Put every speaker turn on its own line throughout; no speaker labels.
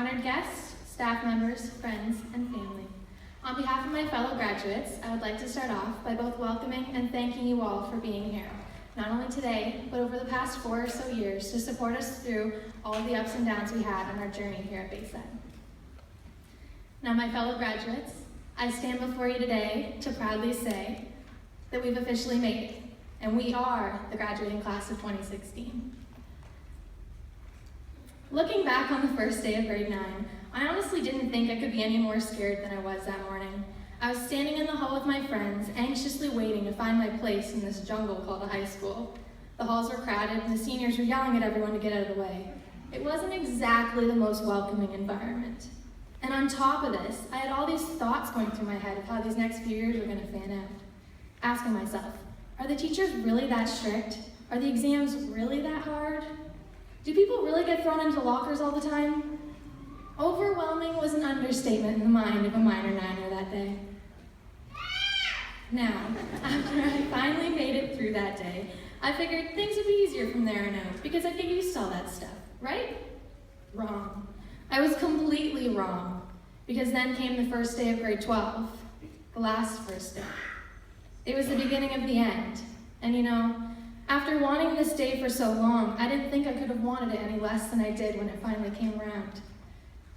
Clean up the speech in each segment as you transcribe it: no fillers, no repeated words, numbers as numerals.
honored guests, staff members, friends, and family. On behalf of my fellow graduates, I would like to start off by both welcoming and thanking you all for being here, not only today, but over the past 4 or so years to support us through all of the ups and downs we had on our journey here at Bayside. Now, my fellow graduates, I stand before you today to proudly say that we've officially made it, and we are the graduating class of 2016. Looking back on the first day of grade 9, I honestly didn't think I could be any more scared than I was that morning. I was standing in the hall with my friends, anxiously waiting to find my place in this jungle called a high school. The halls were crowded, and the seniors were yelling at everyone to get out of the way. It wasn't exactly the most welcoming environment. And on top of this, I had all these thoughts going through my head of how these next few years were going to fan out. Asking myself, are the teachers really that strict? Are the exams really that hard? Do people really get thrown into lockers all the time? Overwhelming was an understatement in the mind of a minor niner that day. Now, after I finally made it through that day, I figured things would be easier from there on out because I'd get used to all that stuff, right? Wrong. I was completely wrong, because then came the first day of grade 12, the last first day. It was the beginning of the end, and you know, after wanting this day for so long, I didn't think I could have wanted it any less than I did when it finally came around.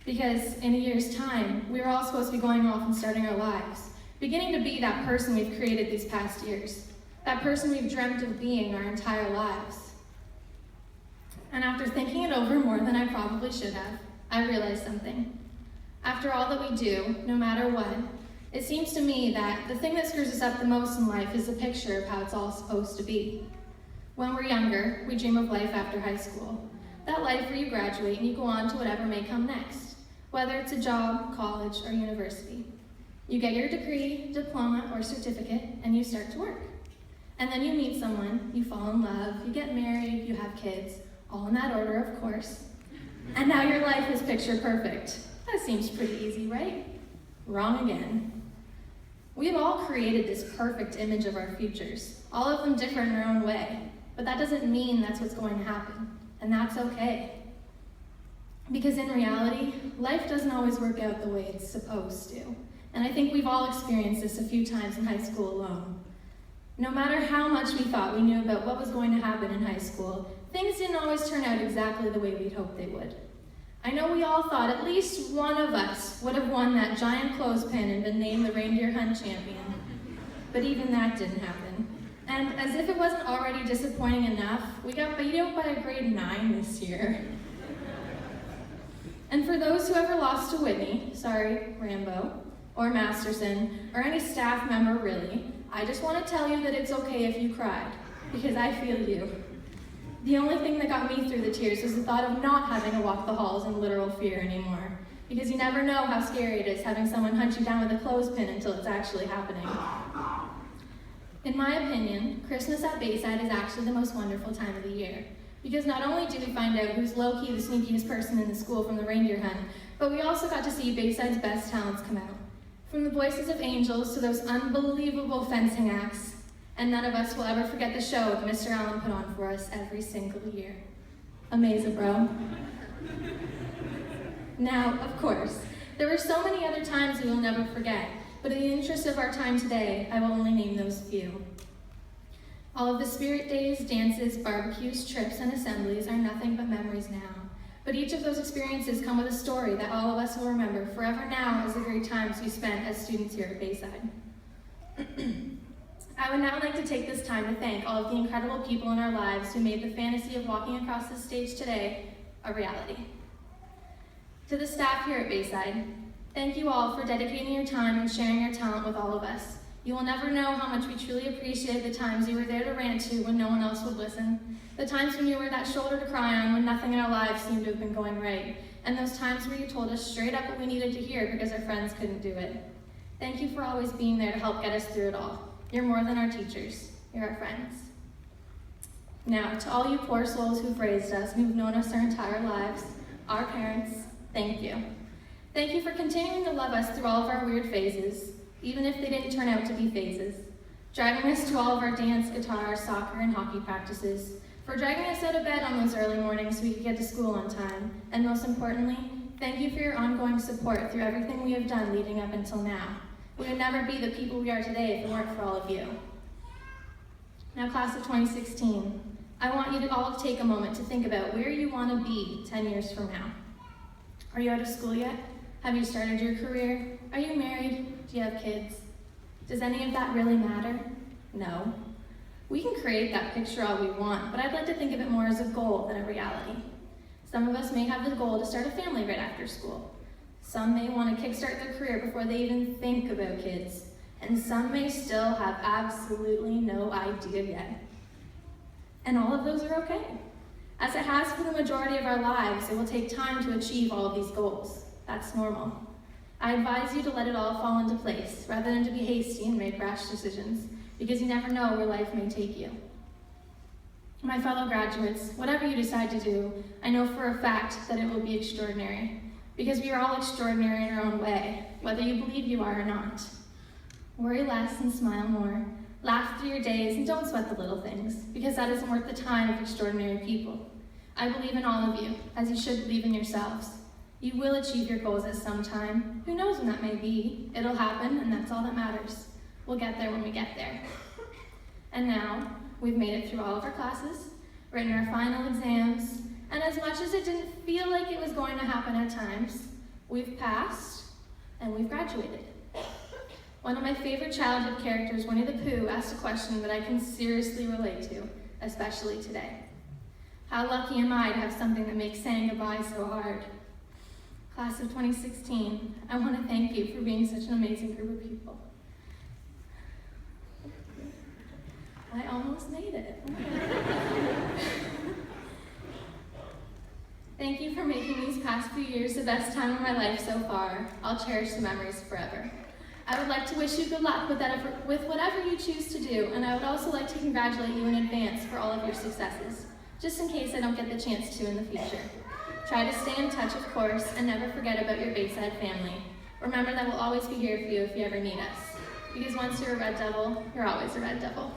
Because in a year's time, we were all supposed to be going off and starting our lives, beginning to be that person we've created these past years, that person we've dreamt of being our entire lives. And after thinking it over more than I probably should have, I realized something. After all that we do, no matter what, it seems to me that the thing that screws us up the most in life is the picture of how it's all supposed to be. When we're younger, we dream of life after high school. That life where you graduate and you go on to whatever may come next, whether it's a job, college, or university. You get your degree, diploma, or certificate, and you start to work. And then you meet someone, you fall in love, you get married, you have kids, all in that order, of course. And now your life is picture perfect. That seems pretty easy, right? Wrong again. We have all created this perfect image of our futures, all of them different in their own way. But that doesn't mean that's what's going to happen, and that's okay. Because in reality, life doesn't always work out the way it's supposed to. And I think we've all experienced this a few times in high school alone. No matter how much we thought we knew about what was going to happen in high school, things didn't always turn out exactly the way we'd hoped they would. I know we all thought at least one of us would have won that giant clothespin and been named the reindeer hunt champion. But even that didn't happen. And as if it wasn't already disappointing enough, we got beat out by a grade 9 this year. And for those who ever lost to Whitney, sorry, Rambo, or Masterson, or any staff member really, I just want to tell you that it's okay if you cried, because I feel you. The only thing that got me through the tears was the thought of not having to walk the halls in literal fear anymore, because you never know how scary it is having someone hunt you down with a clothespin until it's actually happening. In my opinion, Christmas at Bayside is actually the most wonderful time of the year, because not only do we find out who's low-key the sneakiest person in the school from the reindeer hunt, but we also got to see Bayside's best talents come out. From the voices of angels to those unbelievable fencing acts, and none of us will ever forget the show that Mr. Allen put on for us every single year. Amazing, bro. Now, of course, there were so many other times we will never forget, but in the interest of our time today, I will only name those few. All of the spirit days, dances, barbecues, trips, and assemblies are nothing but memories now. But each of those experiences come with a story that all of us will remember forever now as the great times we spent as students here at Bayside. I would now like to take this time to thank all of the incredible people in our lives who made the fantasy of walking across this stage today a reality. To the staff here at Bayside, thank you all for dedicating your time and sharing your talent with all of us. You will never know how much we truly appreciate the times you were there to rant to when no one else would listen, the times when you were that shoulder to cry on when nothing in our lives seemed to have been going right, and those times where you told us straight up what we needed to hear because our friends couldn't do it. Thank you for always being there to help get us through it all. You're more than our teachers, you're our friends. Now, to all you poor souls who've raised us and who've known us our entire lives, our parents, thank you. Thank you for continuing to love us through all of our weird phases, even if they didn't turn out to be phases. Driving us to all of our dance, guitar, soccer, and hockey practices, for dragging us out of bed on those early mornings so we could get to school on time, and most importantly, thank you for your ongoing support through everything we have done leading up until now. We would never be the people we are today if it weren't for all of you. Now, class of 2016, I want you to all take a moment to think about where you want to be 10 years from now. Are you out of school yet? Have you started your career? Are you married? Do you have kids? Does any of that really matter? No. We can create that picture all we want, but I'd like to think of it more as a goal than a reality. Some of us may have the goal to start a family right after school. Some may want to kickstart their career before they even think about kids. And some may still have absolutely no idea yet. And all of those are okay. As it has for the majority of our lives, it will take time to achieve all of these goals. That's normal. I advise you to let it all fall into place, rather than to be hasty and make rash decisions, because you never know where life may take you. My fellow graduates, whatever you decide to do, I know for a fact that it will be extraordinary, because we are all extraordinary in our own way, whether you believe you are or not. Worry less and smile more. Laugh through your days and don't sweat the little things, because that isn't worth the time of extraordinary people. I believe in all of you, as you should believe in yourselves. You will achieve your goals at some time. Who knows when that may be? It'll happen, and that's all that matters. We'll get there when we get there. And now, we've made it through all of our classes, written our final exams, and as much as it didn't feel like it was going to happen at times, we've passed and we've graduated. One of my favorite childhood characters, Winnie the Pooh, asked a question that I can seriously relate to, especially today. How lucky am I to have something that makes saying goodbye so hard? Class of 2016, I want to thank you for being such an amazing group of people. I almost made it. Thank you for making these past few years the best time of my life so far. I'll cherish the memories forever. I would like to wish you good luck with whatever you choose to do, and I would also like to congratulate you in advance for all of your successes, just in case I don't get the chance to in the future. Try to stay in touch, of course, and never forget about your Bayside family. Remember that we'll always be here for you if you ever need us, because once you're a Red Devil, you're always a Red Devil.